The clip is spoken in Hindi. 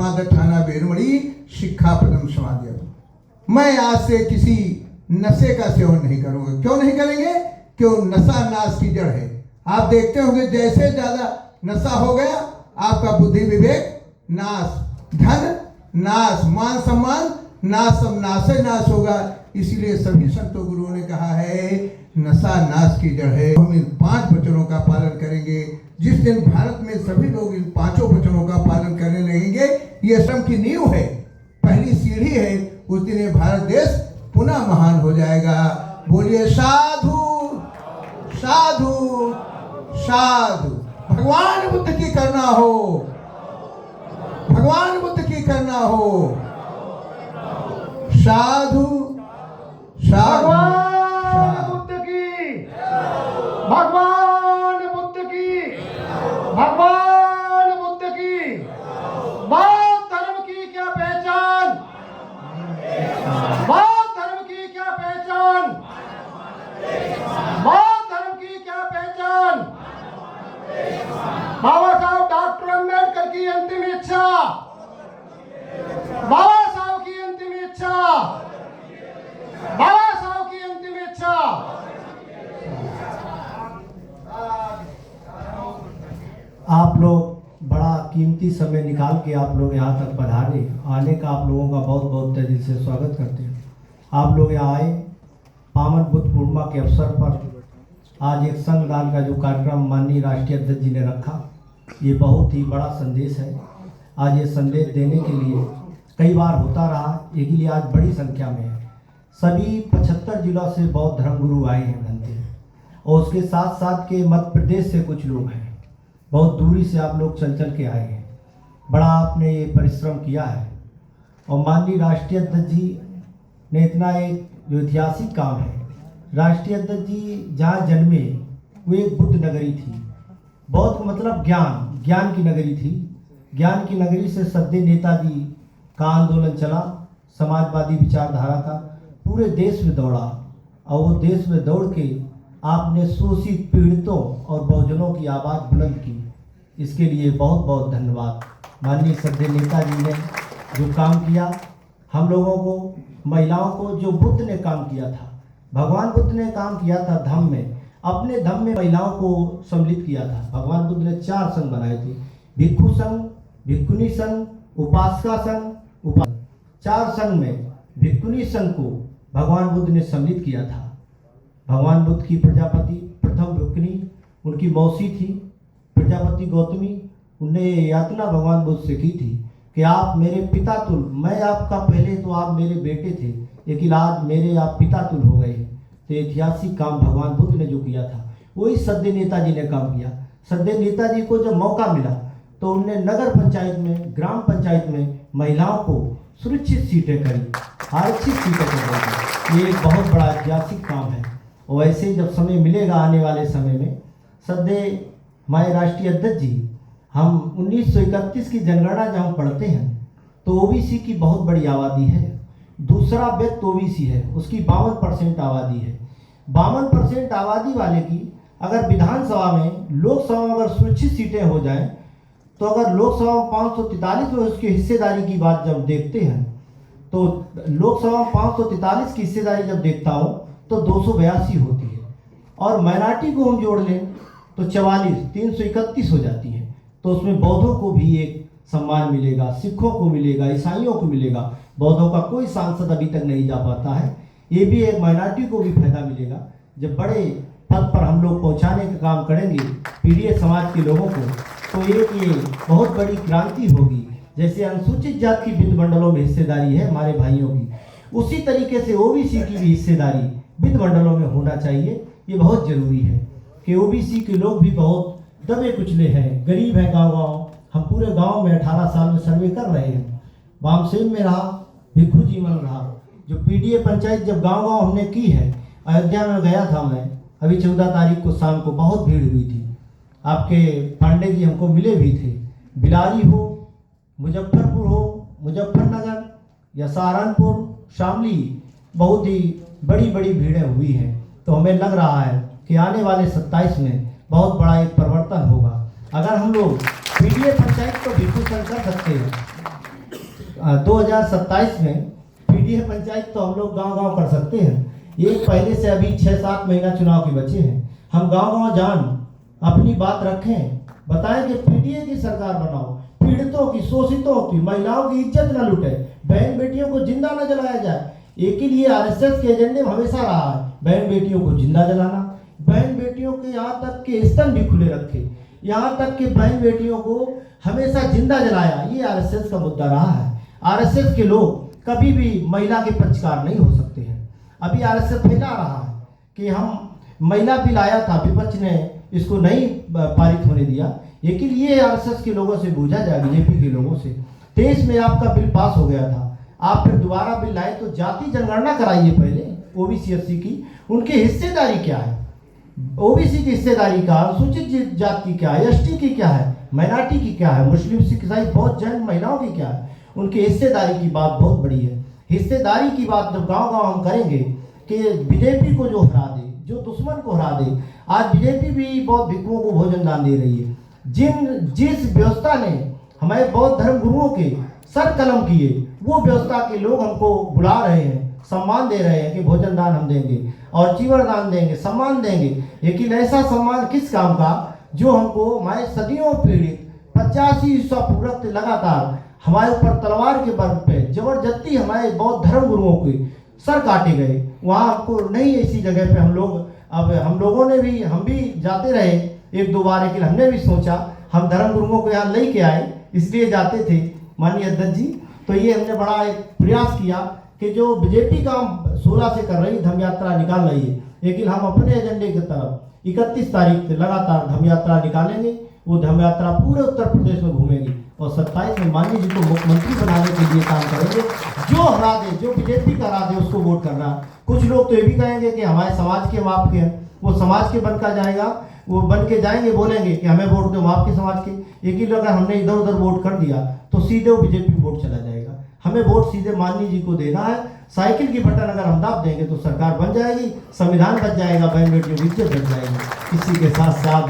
समाद ठाना बेरमड़ी शिक्षापदम समाधियत। मैं आज से किसी नशे का सेवन नहीं करूंगा। क्यों नहीं करेंगे? क्यों? नशा नाश की जड़ है। आप देखते होंगे जैसे ज्यादा नशा हो गया आपका बुद्धि विवेक नाश, धन नाश, मान सम्मान नाश, सब नाश नाश होगा। इसीलिए सभी संतों गुरुओं ने कहा है नशा नाश की जड़ है। हम इन 5 वचनों का पालन करेंगे। जिस दिन भारत में सभी लोग इन 5 वचनों का पालन करने लगेंगे, ये श्रम की नींव है, पहली सीढ़ी है, उस दिन ये भारत देश पुनः महान हो जाएगा। बोलिए साधु साधु साधु। भगवान बुद्ध की करना हो, भगवान बुद्ध की करना हो। साधु साधु। भगवान बुद्ध की, भगवान बुद्ध की, भगवान बुद्ध की। बौद्ध धर्म की क्या पहचान, बौद्ध धर्म की क्या पहचान, बौद्ध धर्म की क्या पहचान। बाबा साहब डॉक्टर अम्बेडकर की अंतिम इच्छा, बाबा साहब की अंतिम इच्छा, बाबा साहब की अंतिम इच्छा। आप लोग बड़ा कीमती समय निकाल के आप लोग यहाँ तक पधारे, आने का आप लोगों का बहुत बहुत दिल से स्वागत करते हैं। आप लोग यहाँ आए पावन बुद्ध पूर्णिमा के अवसर पर। आज एक संगदान का जो कार्यक्रम माननीय राष्ट्रीय अध्यक्ष जी ने रखा, ये बहुत ही बड़ा संदेश है। आज ये संदेश देने के लिए कई बार होता रहा, एक लिए आज बड़ी संख्या में है। सभी 75 जिलों से बौद्ध धर्मगुरु आए हैं बनते, और उसके साथ साथ के मध्य प्रदेश से कुछ लोग हैं। बहुत दूरी से आप लोग चल चल के आए हैं। बड़ा आपने ये परिश्रम किया है, और माननीय राष्ट्रीय अध्यक्ष जी ने इतना एक जो ऐतिहासिक काम है। राष्ट्रीय अध्यक्ष जी जहाँ जन्मे वो एक बुद्ध नगरी थी। बौद्ध मतलब ज्ञान, ज्ञान की नगरी थी। ज्ञान की नगरी से सद्य नेताजी का आंदोलन चला, समाजवादी विचारधारा का, पूरे देश में दौड़ा। और वो देश में दौड़ के आपने शोषित पीड़ितों और बहुजनों की आवाज़ बुलंद की। इसके लिए बहुत बहुत धन्यवाद। माननीय सद्य नेताजी ने जो काम किया, हम लोगों को, महिलाओं को, जो बुद्ध ने काम किया था, भगवान बुद्ध ने काम किया था धम्म में, अपने धम्म में महिलाओं को सम्मिलित किया था। भगवान बुद्ध ने 4 संघ बनाए थे, भिक्षु संघ, भिक्षुणी संघ, उपासका संघ, 4 संघ में भिक्षुणी संघ को भगवान बुद्ध ने सम्मिलित किया था। भगवान बुद्ध की प्रजापति प्रथम भिक्षुणी उनकी मौसी थी प्रजापति गौतमी। उनने ये यातना भगवान बुद्ध से की थी कि आप मेरे पिता तुल, मैं आपका पहले तो आप मेरे बेटे थे, लेकिन आज मेरे आप पिता तुल हो गए। तो ऐतिहासिक काम भगवान बुद्ध ने जो किया था, वही सद्य नेताजी ने काम किया। सद्य नेताजी को जब मौका मिला तो उनने नगर पंचायत में, ग्राम पंचायत में महिलाओं को सुरक्षित सीटें करी, आरक्षित सीटें कर। ये एक बहुत बड़ा ऐतिहासिक काम है। और ऐसे जब समय मिलेगा आने वाले समय में, सद्य हमारे राष्ट्रीय अध्यक्ष जी, हम 1931 की जनगणना जब हम पढ़ते हैं तो ओबीसी की बहुत बड़ी आबादी है। दूसरा व्यक्ति ओबीसी है, उसकी 52% आबादी है। 52% आबादी वाले की अगर विधानसभा में, लोकसभा में अगर सुरक्षित सीटें हो जाएं, तो अगर लोकसभा में 543 में उसकी हिस्सेदारी की बात जब देखते हैं, तो लोकसभा में 543 की हिस्सेदारी जब देखता हूँ तो 282 होती है। और माइनॉरिटी को हम जोड़ लें तो 44, 331 हो जाती है। तो उसमें बौद्धों को भी एक सम्मान मिलेगा, सिखों को मिलेगा, ईसाइयों को मिलेगा। बौद्धों का कोई सांसद अभी तक नहीं जा पाता है। ये भी एक माइनॉरिटी को भी फायदा मिलेगा। जब बड़े पद पर हम लोग पहुंचाने का काम करेंगे पीड़ित समाज के लोगों को, तो ये बहुत बड़ी क्रांति होगी। जैसे अनुसूचित जाति की वित्त मंडलों में हिस्सेदारी है हमारे भाइयों की, उसी तरीके से ओबीसी की भी हिस्सेदारी वित्त मंडलों में होना चाहिए। ये बहुत जरूरी है कि ओबीसी के लोग भी बहुत दबे कुचले हैं, गरीब हैं गाँव। हम पूरे गांव में 18 साल में सर्वे कर रहे हैं। वामसेन में रहा, भिक्षु जीवन रहा। जो पीडीए पंचायत जब गांव हमने की है, अयोध्या में गया था मैं, अभी 14 तारीख को शाम को बहुत भीड़ हुई थी। आपके पांडे जी हमको मिले भी थे। बिलारी हो, मुजफ्फरपुर हो, मुजफ्फरनगर या सहारनपुर, शामली, बहुत ही बड़ी बड़ी भीड़ें हुई हैं। तो हमें लग रहा है कि आने वाले 27 में बहुत बड़ा एक परिवर्तन होगा। अगर हम लोग पीडीए पंचायत को भिक्षु संघ कर सकते हैं, 2027 में पीडीए पंचायत तो हम लोग गांव-गांव कर सकते हैं। ये पहले से अभी 6-7 महीना चुनाव के बचे हैं। हम गांव-गांव जान अपनी बात रखें, बताएं कि पीडीए की सरकार बनाओ, पीड़ितों की, शोषितों की, महिलाओं की इज्जत न लूटे, बहन बेटियों को जिंदा न जलाया जाए। एक ही लिए आरएसएस के एजेंडे में हमेशा रहा है बहन बेटियों को जिंदा जलाना, बहन बेटियों के यहाँ तक के स्तन भी खुले रखे, यहाँ तक कि बहन बेटियों को हमेशा जिंदा जलाया। ये आरएसएस का मुद्दा रहा है। आरएसएस के लोग कभी भी महिला के पक्षकार नहीं हो सकते हैं। अभी आरएसएस फैला रहा है कि हम महिला बिल आया था, विपक्ष ने इसको नहीं पारित होने दिया। लेकिन ये आरएसएस के लोगों से पूछा जाए, बीजेपी के लोगों से, 23 में आपका बिल पास हो गया था, आप फिर दोबारा बिल लाए तो जाति जनगणना कराइए पहले ओबीसी एससी की। उनकी हिस्सेदारी क्या है, ओबीसी की हिस्सेदारी का, अनुसूचित जाति की क्या है, एसटी की क्या है, माइनॉरिटी की क्या है, मुस्लिम, सिख, ईसाई, बौद्ध, जैन महिलाओं की क्या है, उनकी हिस्सेदारी की बात बहुत बड़ी है। हिस्सेदारी की बात जब गांव-गांव हम करेंगे कि बीजेपी को जो हरा दे, जो दुश्मन को हरा दे। आज बीजेपी भी बहुत भिक्षुओं को भोजन दान दे रही है। जिस व्यवस्था ने हमारे बौद्ध धर्म गुरुओं के सर कलम किए, वो व्यवस्था के लोग हमको बुला रहे हैं, सम्मान दे रहे हैं कि भोजन दान हम देंगे और चीवर दान देंगे, सम्मान देंगे। लेकिन ऐसा सम्मान किस काम का जो हमको हमारे सदियों पीड़ित 85 ईसा पूर्व से लगातार हमारे ऊपर तलवार के बल पे जबरदस्ती हमारे बौद्ध धर्म गुरुओं के सर काटे गए। वहाँ हमको नहीं, ऐसी जगह पे हम लोगों ने भी, हम भी जाते रहे 1-2 बार, लेकिन हमने भी सोचा हम धर्म गुरुओं को यहाँ लेके आए, इसलिए जाते थे माननीय अध्यक्ष जी। तो ये हमने बड़ा एक प्रयास किया कि जो बीजेपी काम 16 से कर रही धम यात्रा निकाल रही है, लेकिन हम अपने एजेंडे की तरफ 31 तारीख से लगातार धम यात्रा निकालेंगे। वो धम यात्रा पूरे उत्तर प्रदेश में घूमेगी और 27 में माननीय जी को मुख्यमंत्री बनाने के लिए काम करेंगे। जो हरा दे, जो बीजेपी का हरा दे, उसको वोट करना। कुछ लोग तो ये भी कहेंगे कि हमारे समाज के हम आपके हैं, वो समाज के बन का जाएगा, वो बन के जाएंगे, बोलेंगे कि हमें वोट दो, हम आपके समाज के। लेकिन अगर हमने इधर उधर वोट कर दिया तो सीधे वो बीजेपी वोट चला जाएगा। हमें वोट सीधे माननीय जी को देना है। साइकिल की बटन अगर हम दाब देंगे तो सरकार बन जाएगी, संविधान बच जाएगा, बहन बेटियों की इज्जत बच जाएगी। इसी के साथ साथ